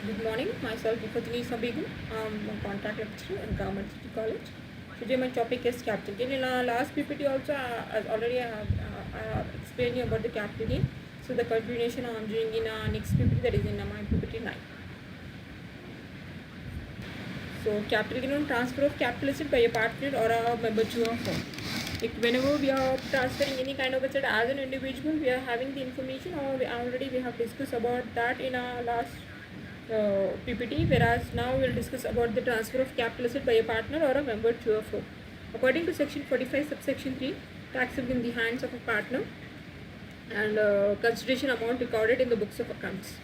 Good morning. Myself Fatini Sabigum. I'm a contract lecturer in Government City College. Today my topic is capital gain. In our last PPT also, as already I have explained you about the capital gain. So the continuation I'm doing in next PPT, that is in my PPT 9. So capital gain on transfer of capital asset by a partner or a member to a firm. Like whenever we are transferring any kind of asset as an individual, we are having the information, or we have discussed about that in our last PPT, whereas now we will discuss about the transfer of capital asset by a partner or a member to a firm. According to section 45 subsection 3, taxable in the hands of a partner and consideration amount recorded in the books of accounts.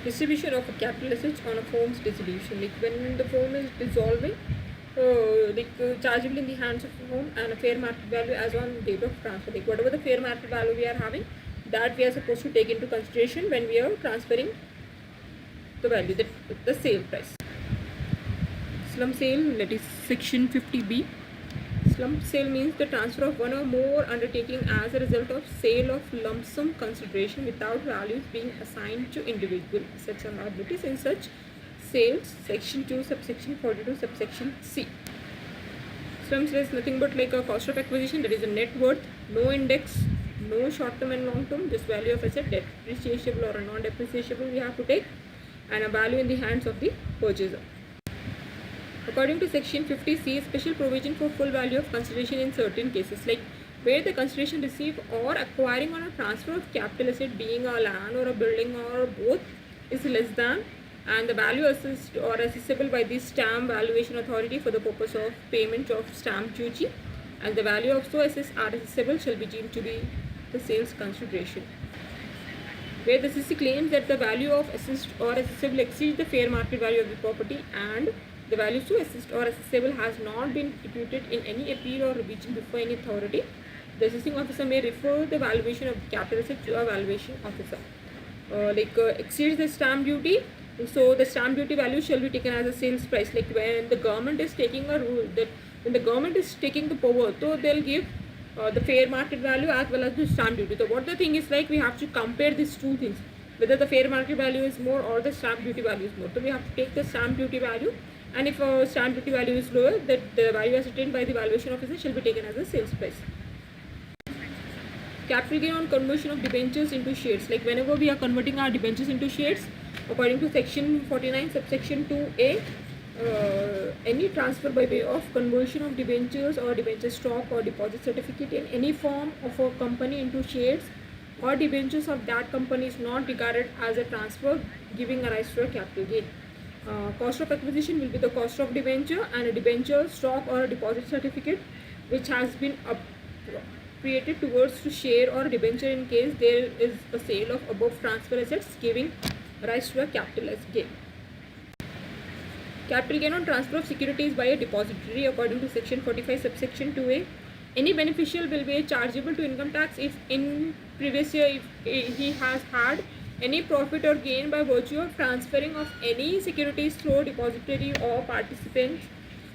Distribution of a capital assets on a firm's dissolution, like when the firm is dissolving, chargeable in the hands of the firm and a fair market value as on date of transfer. Like whatever the fair market value we are having, that we are supposed to take into consideration when we are transferring the value, the sale price. Slump sale, that is section 50B. Slump sale means the transfer of one or more undertaking as a result of sale of lump sum consideration without values being assigned to individual assets or liabilities. In such sales, section 2 subsection 42 subsection C. Slump sale is nothing but like a cost of acquisition, that is a net worth, no index, no short term and long term, just value of asset, depreciable or non depreciable we have to take, and a value in the hands of the purchaser. According to section 50C, special provision for full value of consideration in certain cases, like where the consideration received or acquiring on a transfer of capital asset, being a land or a building or both, is less than, and the value assessed or assessable by the stamp valuation authority for the purpose of payment of stamp duty, and the value of so assessed or assessable shall be deemed to be the sales consideration. Where the CC claims that the value of assessed or assessable exceeds the fair market value of the property and the value so assessed or assessable has not been deputed in any appeal or revision before any authority, the assessing officer may refer the valuation of the capital asset to a valuation officer. Exceeds the stamp duty, so the stamp duty value shall be taken as a sales price. Like when the government is taking a rule, that when the government is taking the power, so they'll give the fair market value as well as the stamp duty. So what the thing is, like we have to compare these two things, whether the fair market value is more or the stamp duty value is more. So we have to take the stamp duty value, and if stamp duty value is lower, that the value ascertained by the valuation officer shall be taken as a sales price. Capital gain on conversion of debentures into shares, like whenever we are converting our debentures into shares, according to section 49 subsection 2A, any transfer by way of conversion of debentures or debenture stock or deposit certificate in any form of a company into shares or debentures of that company is not regarded as a transfer giving a rise to a capital gain. Cost of acquisition will be the cost of debenture, and a debenture, stock or a deposit certificate which has been appropriated towards to share or debenture in case there is a sale of above transfer assets giving rise to a capital gain. Capital gain on transfer of securities by a depository, according to section 45 subsection 2A. Any beneficial will be chargeable to income tax if in previous year if he has had any profit or gain by virtue of transferring of any securities through depository or participants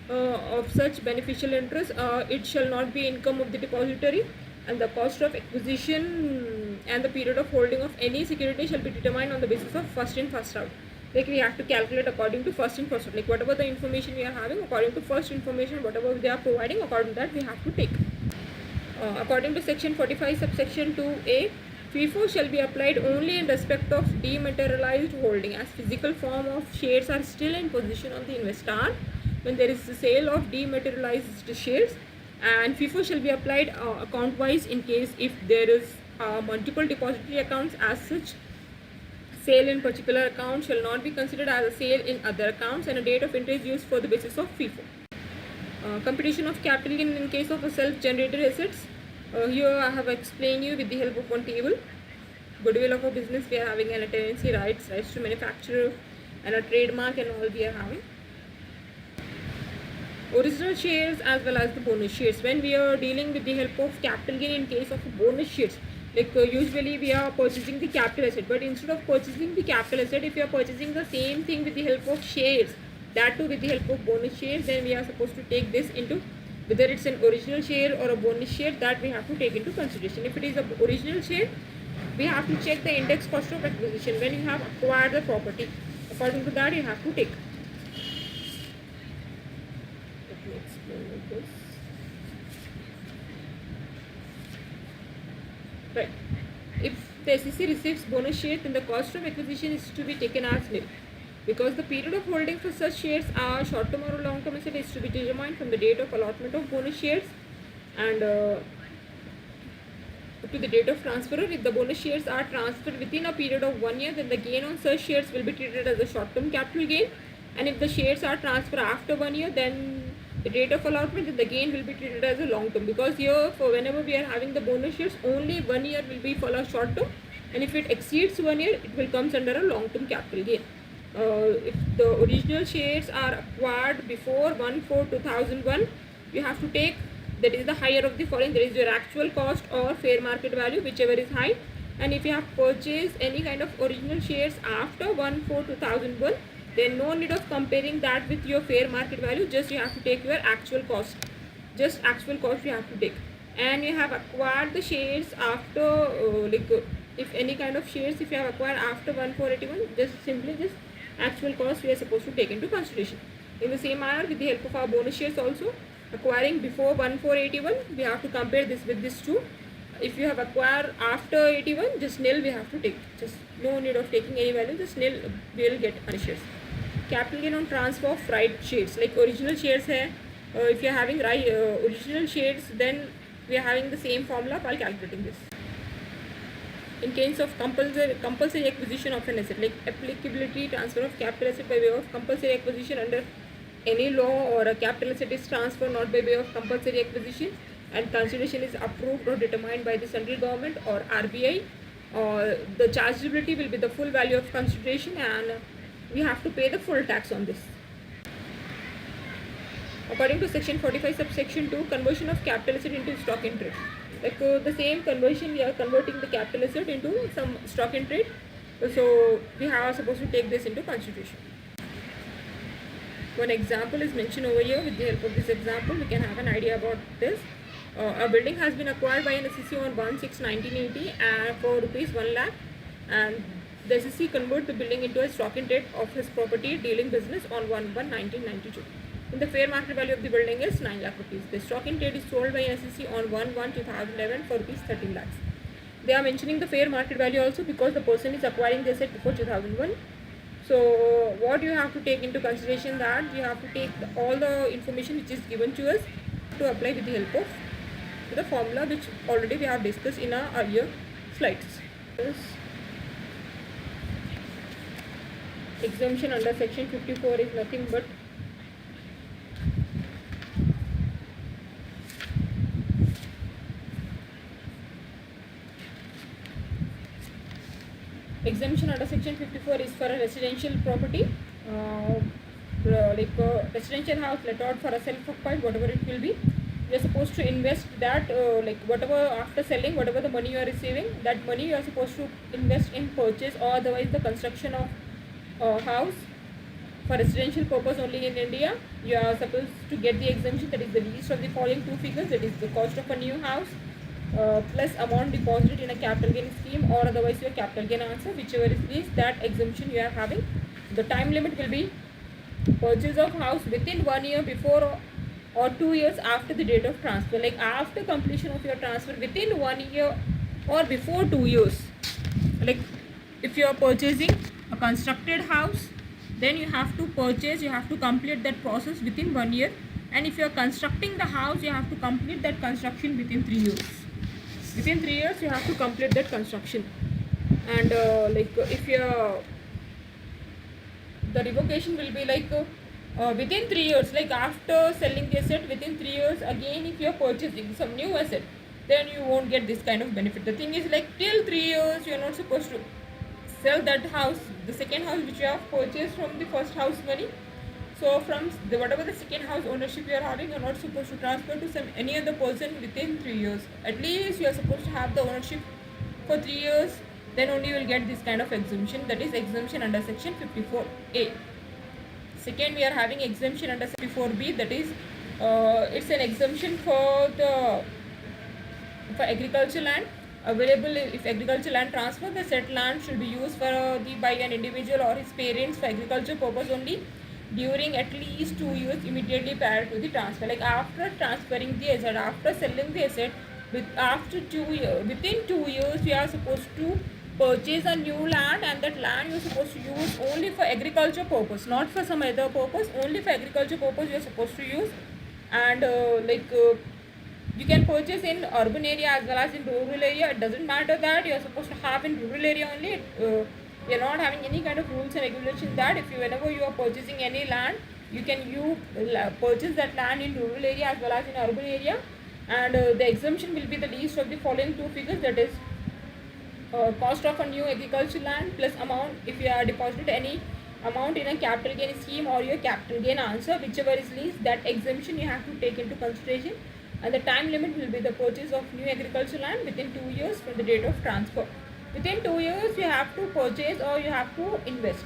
of such beneficial interest. It shall not be income of the depository, and the cost of acquisition and the period of holding of any security shall be determined on the basis of first in first out. Like we have to calculate according to first in first out, like whatever the information we are having, according to first information, whatever they are providing, according to that we have to take. According to section 45 subsection 2A, FIFO shall be applied only in respect of dematerialized holding, as physical form of shares are still in possession of the investor when there is the sale of dematerialized shares, and FIFO shall be applied account wise in case if there is multiple depository accounts. As such, sale in particular account shall not be considered as a sale in other accounts, and a date of entry is used for the basis of FIFO. Computation of capital gain in case of a self-generated assets. Here I have explained you with the help of one table. Goodwill of a business we are having, and a tenancy rights to manufacturer, and a trademark, and all we are having. Original shares as well as the bonus shares. When we are dealing with the help of capital gain in case of bonus shares, like usually we are purchasing the capital asset, but instead of purchasing the capital asset, if you are purchasing the same thing with the help of shares, that too with the help of bonus shares, then we are supposed to take this into whether it's an original share or a bonus share, that we have to take into consideration. If it is a original share, we have to check the index cost of acquisition when you have acquired the property. According to that, you have to take. Let me explain like this. Right. If the SEC receives bonus shares, then the cost of acquisition is to be taken as nil. Because the period of holding for such shares are short-term or long-term asset is to be determined from the date of allotment of bonus shares and to the date of transfer. If the bonus shares are transferred within a period of 1 year, then the gain on such shares will be treated as a short-term capital gain. And if the shares are transferred after 1 year, then the date of allotment, then the gain will be treated as a long-term. Because here, for whenever we are having the bonus shares, only 1 year will be for a short-term, and if it exceeds 1 year, it will comes under a long-term capital gain. If the original shares are acquired before 1/4/2001, you have to take, that is the higher of the following, that is your actual cost or fair market value, whichever is high. And if you have purchased any kind of original shares after 1/4/2001, then no need of comparing that with your fair market value, just you have to take your actual cost, just actual cost you have to take. And you have acquired the shares after if any kind of shares if you have acquired after 1/4/81, just simply just actual cost we are supposed to take into consideration. In the same manner, with the help of our bonus shares also, acquiring before 1/4/81, we have to compare this with this too. If you have acquired after 81, just nil we have to take, just no need of taking any value, just nil we will get on shares. Capital gain on transfer of right shares, like original shares hai, if you are having original shares, then we are having the same formula while calculating this. In case of compulsory acquisition of an asset, like applicability transfer of capital asset by way of compulsory acquisition under any law, or a capital asset is transferred not by way of compulsory acquisition and consideration is approved or determined by the central government or RBI, or the chargeability will be the full value of consideration and we have to pay the full tax on this. According to section 45 subsection 2, conversion of capital asset into stock in trade. Like the same conversion, we are converting the capital asset into some stock in trade, so we are supposed to take this into consideration. One example is mentioned over here. With the help of this example, we can have an idea about this. A building has been acquired by an SEC on 1/6/1980 for rupees 1 lakh, and the SEC convert the building into a stock in trade of his property dealing business on 1/1/1992. And the fair market value of the building is 9 lakh rupees. The stock in trade is sold by SEC on 1/1/2011 for rupees 13 lakhs. They are mentioning the fair market value also because the person is acquiring the asset before 2001. So what you have to take into consideration, that you have to take all the information which is given to us to apply with the help of the formula which already we have discussed in our earlier slides. Exemption under section 54 is nothing but exemption under section 54 is for a residential property, residential house let out for a self-occupied, whatever it will be. You are supposed to invest that, whatever after selling, whatever the money you are receiving, that money you are supposed to invest in purchase or otherwise the construction of house for residential purpose only in India. You are supposed to get the exemption, that is the least of the following two figures, that is the cost of a new house plus amount deposited in a capital gain scheme or otherwise your capital gain answer, whichever is that exemption you are having. The time limit will be purchase of house within 1 year before or 2 years after the date of transfer, like after completion of your transfer within 1 year or before 2 years. Like if you are purchasing a constructed house, then you have to purchase, you have to complete that process within 1 year, and if you are constructing the house, you have to complete that construction within 3 years. Within 3 years you have to complete that construction. And if you are, the revocation will be within 3 years, like after selling the asset within 3 years, again if you are purchasing some new asset, then you won't get this kind of benefit. The thing is, like till 3 years you are not supposed to sell that house, the second house which you have purchased from the first house money. So from whatever the second house ownership you are having, you are not supposed to transfer to any other person within 3 years. At least you are supposed to have the ownership for 3 years, then only you will get this kind of exemption, that is exemption under section 54A. Second, we are having exemption under 54B, that is it's an exemption for agriculture land. Available if agricultural land transfer, the said land should be used for by an individual or his parents for agriculture purpose only during at least 2 years immediately prior to the transfer. Like after transferring the asset, after selling the asset, after 2 years, within 2 years, we are supposed to purchase a new land, and that land you are supposed to use only for agriculture purpose, not for some other purpose. Only for agriculture purpose you are supposed to use. And you can purchase in urban area as well as in rural area. It doesn't matter that you are supposed to have in rural area only. We are not having any kind of rules and regulations that if you, whenever you are purchasing any land, you can purchase that land in rural area as well as in urban area. And the exemption will be the least of the following two figures, that is cost of a new agricultural land plus amount if you are deposited any amount in a capital gain scheme or your capital gain answer, whichever is least, that exemption you have to take into consideration. And the time limit will be the purchase of new agricultural land within 2 years from the date of transfer. Within 2 years you have to purchase or you have to invest.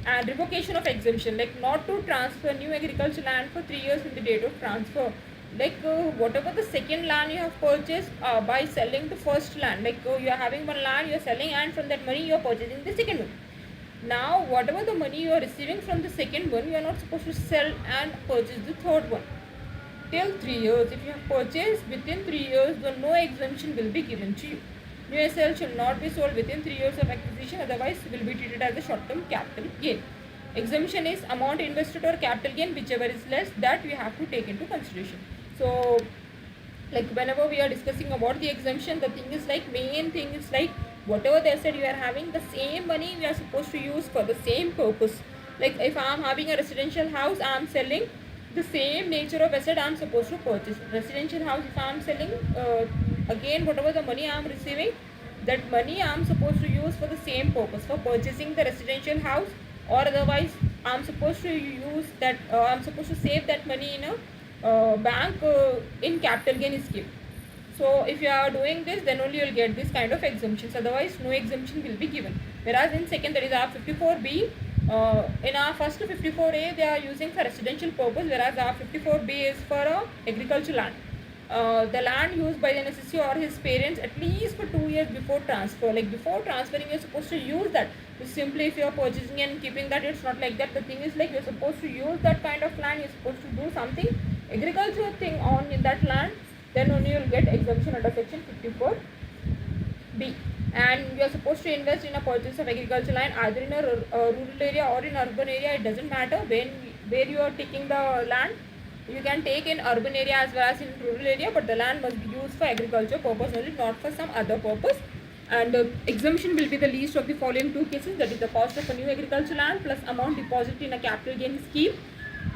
And revocation of exemption, like not to transfer new agricultural land for 3 years from the date of transfer. Like whatever the second land you have purchased by selling the first land, like you are having one land you are selling, and from that money you are purchasing the second one. Now whatever the money you are receiving from the second one, you are not supposed to sell and purchase the third one till 3 years. If you have purchased within 3 years, then no exemption will be given to you. New SL shall not be sold within 3 years of acquisition, otherwise will be treated as a short-term capital gain. Exemption is amount invested or capital gain, whichever is less, that we have to take into consideration. So like whenever we are discussing about the exemption, the thing is like, main thing is like, whatever they said you are having, the same money we are supposed to use for the same purpose. Like if I am having a residential house, I am selling, the same nature of asset I am supposed to purchase. Residential house, if I am selling, again whatever the money I am receiving, that money I am supposed to use for the same purpose, for purchasing the residential house, or otherwise I am supposed to use that, I am supposed to save that money in a bank in capital gain scheme. So if you are doing this, then only you will get this kind of exemptions, otherwise no exemption will be given. Whereas in second, that is our 54B, in our first 54A they are using for residential purpose, whereas our 54B is for agricultural land. The land used by the necessary or his parents at least for 2 years before transfer. Like before transferring, you're supposed to use that. Simply if you're purchasing and keeping that, it's not like that. The thing is like, you're supposed to use that kind of land, you're supposed to do something agricultural thing on in that land, then only you'll get exemption under section 54B. And you are supposed to invest in a purchase of agricultural land either in a rural area or in urban area. It doesn't matter where you are taking the land. You can take in urban area as well as in rural area, but the land must be used for agriculture purpose only, not for some other purpose. And exemption will be the least of the following two cases, that is the cost of a new agricultural land plus amount deposited in a capital gain scheme,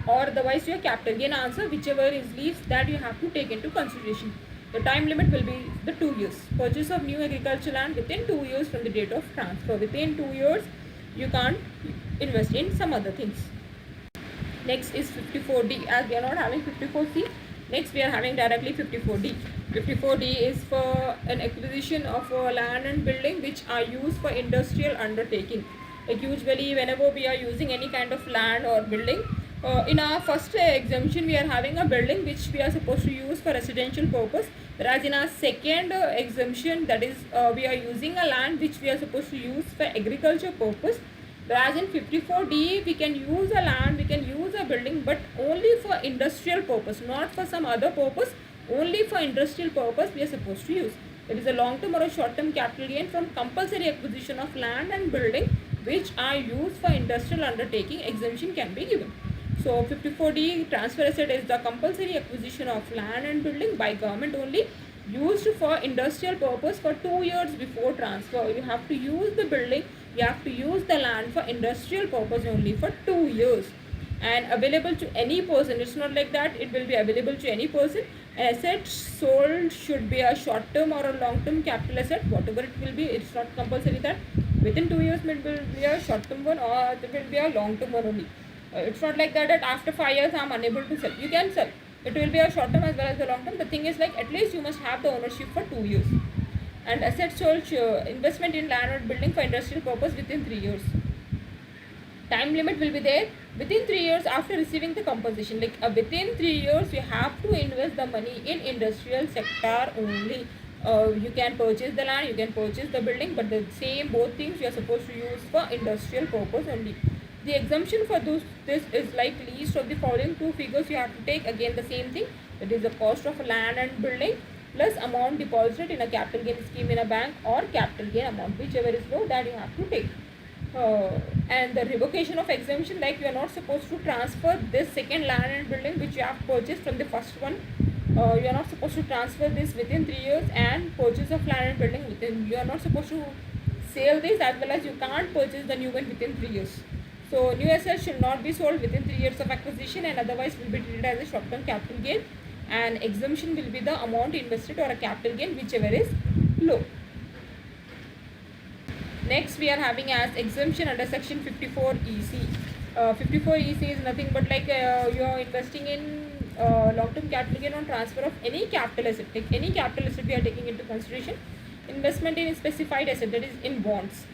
or otherwise your capital gain answer, whichever is least, that you have to take into consideration. The time limit will be the 2 years. Purchase of new agricultural land within 2 years from the date of transfer. Within 2 years, you can't invest in some other things. Next is 54D, as we are not having 54C. Next we are having directly 54D. 54D is for an acquisition of land and building which are used for industrial undertaking. Like usually whenever we are using any kind of land or building, in our first exemption we are having a building which we are supposed to use for residential purpose, whereas in our second exemption, that is we are using a land which we are supposed to use for agriculture purpose. Whereas in 54D, we can use a land, we can use a building, but only for industrial purpose, not for some other purpose. Only for industrial purpose we are supposed to use. It is a long-term or a short-term capital gain from compulsory acquisition of land and building which are used for industrial undertaking. Exemption can be given. So 54D, transfer asset is the compulsory acquisition of land and building by government only, used for industrial purpose for 2 years before transfer. You have to use the building, you have to use the land for industrial purpose only for 2 years, and available to any person. It's not like that it will be available to any person. An asset sold should be a short term or a long term capital asset, whatever it will be. It's not compulsory that within 2 years it will be a short term one or it will be a long term one only. It's not like that after 5 years I am unable to sell. You can sell. It will be a short term as well as a long term. The thing is like, at least you must have the ownership for 2 years. And asset sold, investment in land or building for industrial purpose within 3 years. Time limit will be there within 3 years after receiving the compensation. Like within 3 years you have to invest the money in industrial sector only. You can purchase the land, you can purchase the building, but the same both things you are supposed to use for industrial purpose only. The exemption for this is like least of the following two figures you have to take. Again the same thing, that is the cost of land and building plus amount deposited in a capital gain scheme in a bank, or capital gain amount, whichever is low, that you have to take. And the revocation of exemption, like you are not supposed to transfer this second land and building which you have purchased from the first one. You are not supposed to transfer this within 3 years, and purchase of land and building within, you are not supposed to sell this, as well as you can't purchase the new one within 3 years. So new assets should not be sold within 3 years of acquisition, and otherwise will be treated as a short term capital gain, and exemption will be the amount invested or a capital gain whichever is low. Next we are having as exemption under section 54 EC. 54 EC is nothing but like you are investing in long-term capital gain on transfer of any capital asset. Like any capital asset we are taking into consideration. Investment in specified asset, that is in bonds.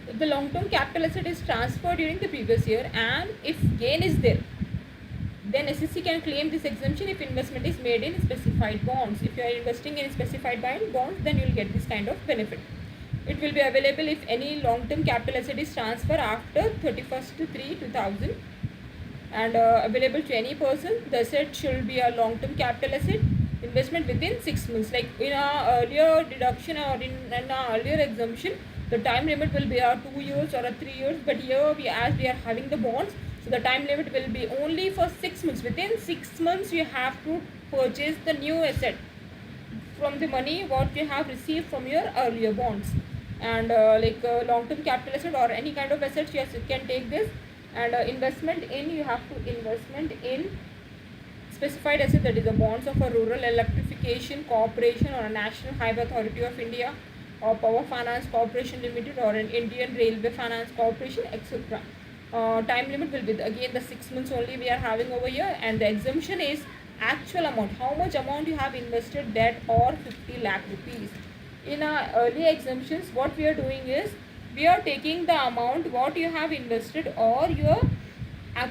If the long-term capital asset is transferred during the previous year and if gain is there, then SEC can claim this exemption if investment is made in specified bonds. If you are investing in specified bonds, then you will get this kind of benefit. It will be available if any long-term capital asset is transferred after 31st-3/2000 and available to any person. The asset should be a long-term capital asset. Investment within 6 months. Like in our earlier deduction or in our earlier exemption, the time limit will be 2 years or 3 years. But here, as we are having the bonds, so the time limit will be only for 6 months. Within 6 months, you have to purchase the new asset from the money what you have received from your earlier bonds. And long-term capital asset or any kind of assets, yes, you can take this. And investment in, you have to investment in specified asset, that is the bonds of a rural electrification corporation or a national highway authority of India or power finance corporation limited or an Indian railway finance corporation, etc. Time limit will be again the 6 months only we are having over here. And the exemption is actual amount, how much amount you have invested, that or 50 lakh rupees. In our earlier exemptions, what we are doing is we are taking the amount what you have invested or your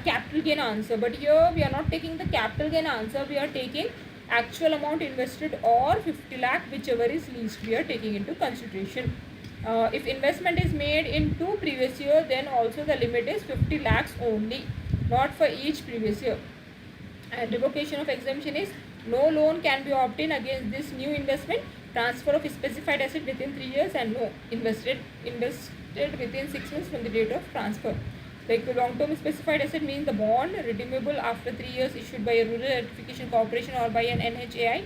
capital gain answer. But here we are not taking the capital gain answer, we are taking actual amount invested or 50 lakh, whichever is least we are taking into consideration. If investment is made in 2 previous year, then also the limit is 50 lakhs only, not for each previous year. And revocation of exemption is no loan can be obtained against this new investment, transfer of specified asset within 3 years, and no invested within 6 months from the date of transfer. Like long-term specified asset means the bond redeemable after 3 years issued by a rural electrification corporation or by an NHAI,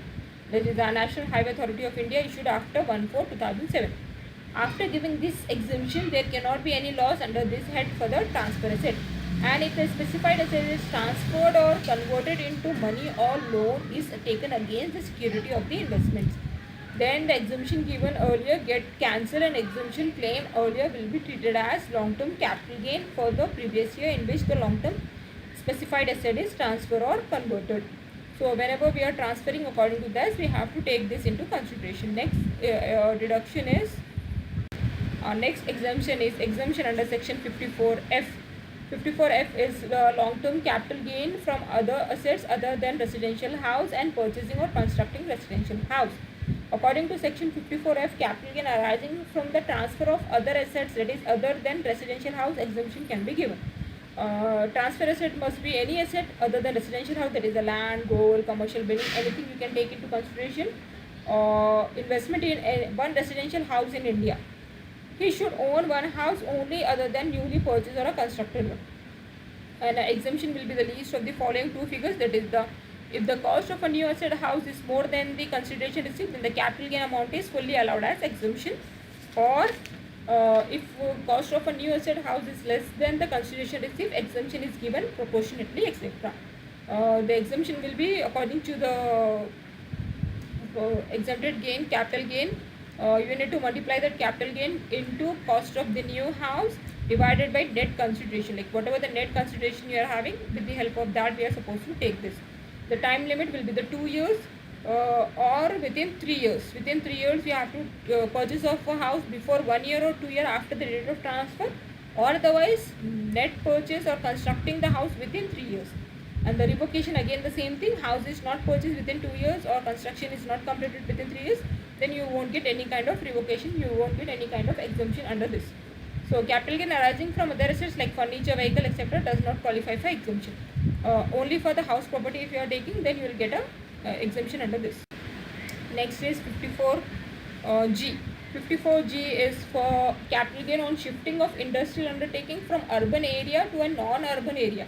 that is the National Highway Authority of India, issued after 1/4/2007. After giving this exemption, there cannot be any loss under this head for the transfer asset. And if the specified asset is transferred or converted into money or loan is taken against the security of the investments, then the exemption given earlier get cancelled and exemption claim earlier will be treated as long-term capital gain for the previous year in which the long-term specified asset is transferred or converted. So whenever we are transferring according to this, we have to take this into consideration. Next deduction is next exemption is exemption under section 54F. 54F is the long-term capital gain from other assets other than residential house and purchasing or constructing residential house. According to section 54F, capital gain arising from the transfer of other assets, that is other than residential house, exemption can be given. Transfer asset must be any asset other than residential house, that is the land, gold, commercial building, anything you can take into consideration. Investment in one residential house in India. He should own one house only other than newly purchased or a constructed one. And exemption will be the least of the following two figures, that is if the cost of a new asset house is more than the consideration received, then the capital gain amount is fully allowed as exemption. Or if cost of a new asset house is less than the consideration received, exemption is given proportionately, etc. The exemption will be according to the exempted gain, capital gain. You need to multiply that capital gain into cost of the new house divided by net consideration. Like whatever the net consideration you are having, with the help of that we are supposed to take this. The time limit will be the 2 years or within 3 years. Within 3 years you have to purchase of a house before 1 year or 2 years after the date of transfer, or otherwise net purchase or constructing the house within 3 years. And the revocation, again the same thing. House is not purchased within 2 years or construction is not completed within 3 years, then you won't get any kind of revocation, you won't get any kind of exemption under this. So capital gain arising from other assets like furniture, vehicle, etc. does not qualify for exemption. Only for the house property if you are taking, then you will get a exemption under this. Next is 54G. 54G is for capital gain on shifting of industrial undertaking from urban area to a non-urban area.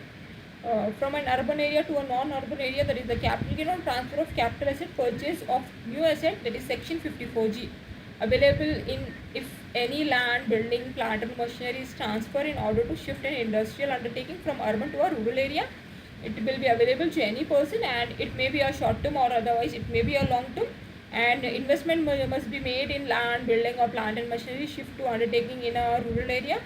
From an urban area to a non-urban area, that is the capital gain on transfer of capital asset, purchase of new asset, that is section 54G. Available in if any land, building, plant and machinery is transferred in order to shift an industrial undertaking from urban to a rural area. It will be available to any person, and it may be a short term or otherwise it may be a long term. And investment must be made in land, building or plant and machinery shift to undertaking in a rural area.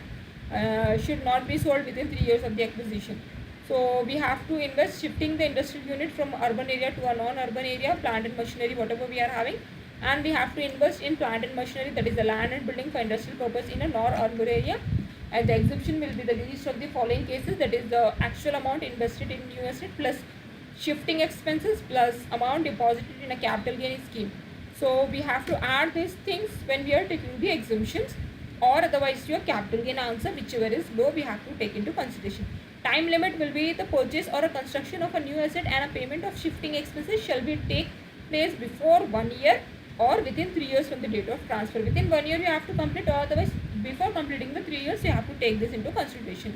Should not be sold within 3 years of the acquisition. So we have to invest shifting the industrial unit from urban area to a non-urban area, plant and machinery whatever we are having, and we have to invest in plant and machinery, that is the land and building for industrial purpose in a non-urban area. And the exemption will be the least of the following cases, that is the actual amount invested in new asset plus shifting expenses plus amount deposited in a capital gain scheme. So we have to add these things when we are taking the exemptions, or otherwise your capital gain answer, whichever is low, we have to take into consideration. Time limit will be the purchase or a construction of a new asset, and a payment of shifting expenses shall be take place before 1 year or within 3 years from the date of transfer. Within 1 year you have to complete, or otherwise before completing the 3 years you have to take this into consideration.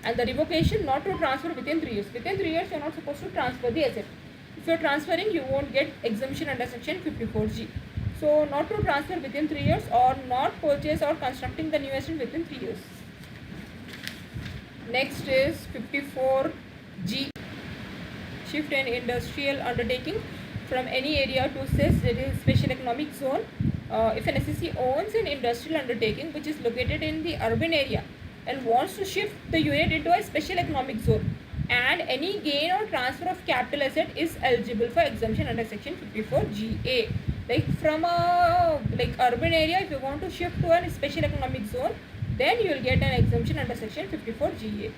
And the revocation, not to transfer within 3 years. Within 3 years you are not supposed to transfer the asset. If you are transferring, you won't get exemption under section 54G. So not to transfer within 3 years, or not purchase or constructing the new asset within 3 years. Next is 54G. Shift an industrial undertaking from any area to CEZ, that is special economic zone. If an SEC owns an industrial undertaking which is located in the urban area and wants to shift the unit into a special economic zone, and any gain or transfer of capital asset is eligible for exemption under section 54GA. Like from a urban area, if you want to shift to a special economic zone, then you will get an exemption under section 54GA.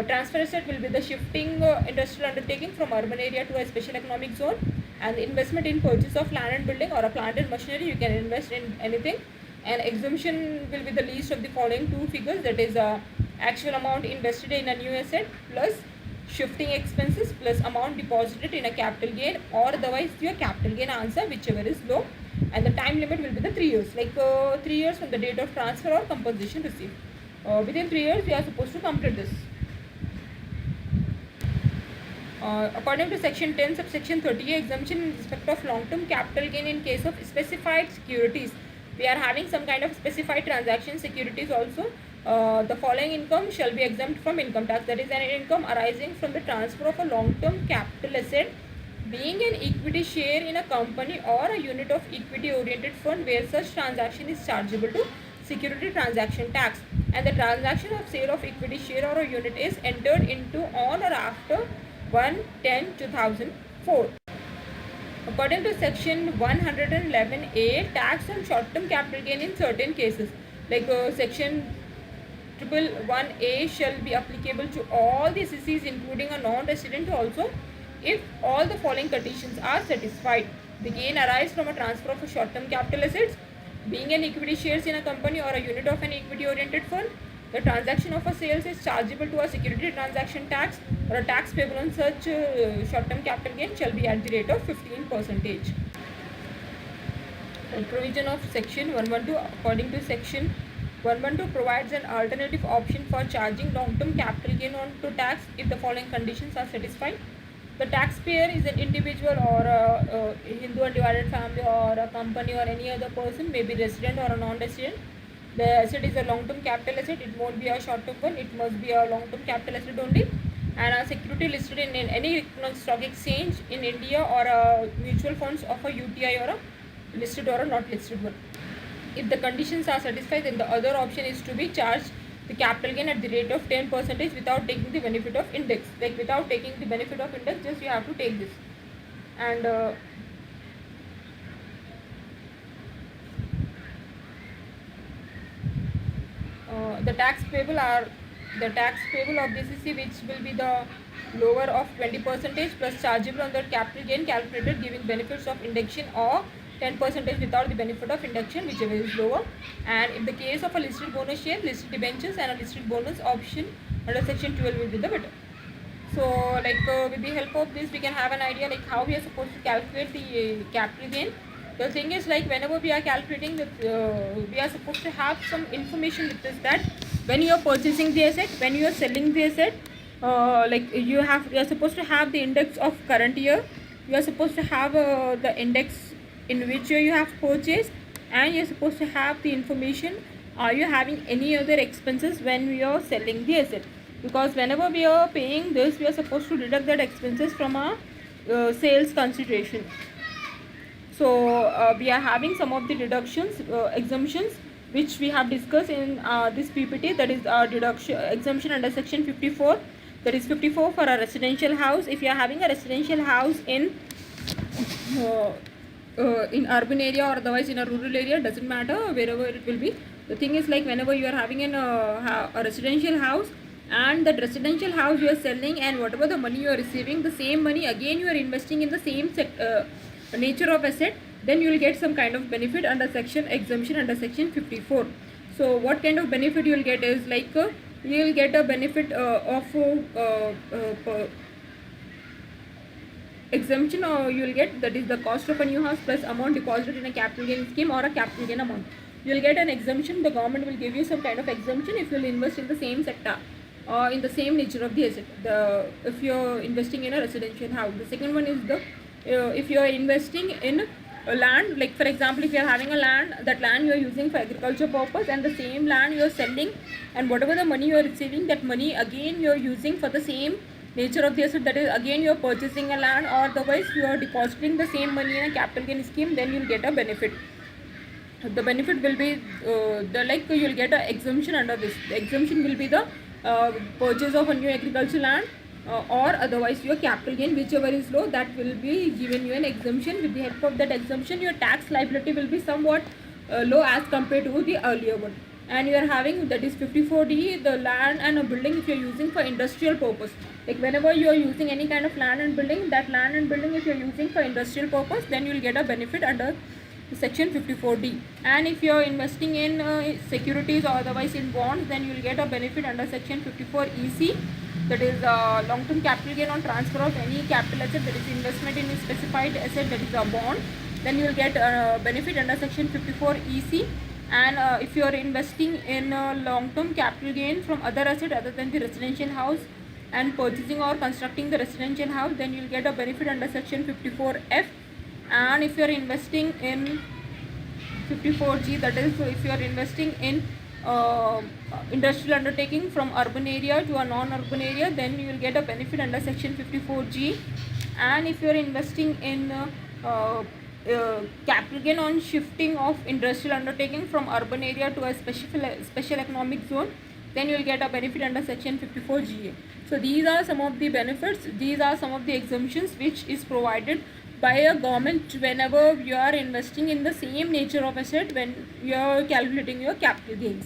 Transfer asset will be the shifting industrial undertaking from urban area to a special economic zone, and the investment in purchase of land and building or a plant and machinery, you can invest in anything. And exemption will be the least of the following two figures, that is actual amount invested in a new asset plus shifting expenses plus amount deposited in a capital gain, or otherwise your capital gain answer, whichever is low. And the time limit will be the 3 years, like 3 years from the date of transfer or compensation received. Within 3 years you are supposed to complete this. According to section 10 subsection 30, exemption in respect of long-term capital gain in case of specified securities. We are having some kind of specified transaction securities also. The following income shall be exempt from income tax, that is an income arising from the transfer of a long-term capital asset, being an equity share in a company or a unit of equity oriented fund, where such transaction is chargeable to security transaction tax, and the transaction of sale of equity share or a unit is entered into on or after 1/10/2004. According to section 111A, tax on short-term capital gain in certain cases, like section 111A shall be applicable to all the SECs including a non-resident also, if all the following conditions are satisfied. The gain arise from a transfer of a short-term capital assets, being an equity shares in a company or a unit of an equity oriented fund, the transaction of a sales is chargeable to a security transaction tax, or a tax payable on such short-term capital gain shall be at the rate of 15%. Provision of section 112. According to section 112 provides an alternative option for charging long-term capital gain on to tax if the following conditions are satisfied. The taxpayer is an individual or a Hindu undivided family or a company or any other person, may be resident or a non-resident. The asset is a long-term capital asset, it won't be a short-term one, it must be a long-term capital asset only. And a security listed in any stock exchange in India, or a mutual funds of a UTI, or a listed or a not listed one. If the conditions are satisfied, then the other option is to be charged the capital gain at the rate of 10% without taking the benefit of index. Like without taking the benefit of index, just you have to take this. And the tax payable are the tax payable of BCC, which will be the lower of 20% plus chargeable on the capital gain calculated giving benefits of induction, or 10% without the benefit of induction, whichever is lower. And in the case of a listed bonus share, listed debentures and a listed bonus option under section 12 will be the better. So with the help of this we can have an idea like how we are supposed to calculate the capital gain. The thing is, like, whenever we are calculating that we are supposed to have some information with this, that when you are purchasing the asset, when you are selling the asset, you are supposed to have the index of current year, you are supposed to have the index in which year you have purchased, and you are supposed to have the information are you having any other expenses when we are selling the asset, because whenever we are paying this we are supposed to deduct that expenses from our sales consideration. So we are having some of the deductions, exemptions, which we have discussed in this PPT, that is deduction exemption under section 54, that is 54 for a residential house. If you are having a residential house in urban area or otherwise in a rural area, doesn't matter wherever it will be. The thing is, like, whenever you are having a residential house, and that residential house you are selling, and whatever the money you are receiving, the same money again you are investing in the same nature of asset, then you will get some kind of benefit under section exemption under section 54. So what kind of benefit you will get is like you will get a benefit of exemption, or you will get, that is the cost of a new house plus amount deposited in a capital gain scheme or a capital gain amount. You will get an exemption. The government will give you some kind of exemption if you will invest in the same sector or in the same nature of the asset. If you are investing in a residential house. The second one is the if you are investing in a land, like for example, if you are having a land, that land you are using for agriculture purpose, and the same land you are selling, and whatever the money you are receiving, that money again you are using for the same nature of the asset, that is again you are purchasing a land, or otherwise you are depositing the same money in a capital gain scheme, then you will get a benefit. The benefit will be you will get an exemption under this. The exemption will be the purchase of a new agricultural land, or otherwise your capital gain, whichever is low, that will be given you an exemption. With the help of that exemption, your tax liability will be somewhat low as compared to the earlier one. And you are having, that is 54D, the land and a building if you are using for industrial purpose. Like whenever you are using any kind of land and building, that land and building if you are using for industrial purpose, then you will get a benefit under section 54D. And if you are investing in securities or otherwise in bonds, then you will get a benefit under section 54EC, that is long-term capital gain on transfer of any capital asset, that is investment in a specified asset, that is a bond, then you will get benefit under section 54EC. And if you are investing in long-term capital gain from other asset other than the residential house and purchasing or constructing the residential house, then you will get a benefit under section 54F. And if you are investing in 54G, that is if you are investing in industrial undertaking from urban area to a non-urban area, then you will get a benefit under section 54G. And if you are investing in capital gain on shifting of industrial undertaking from urban area to a special economic zone, then you will get a benefit under section 54GA. So these are some of the benefits, these are some of the exemptions which is provided by a government whenever you are investing in the same nature of asset when you are calculating your capital gains.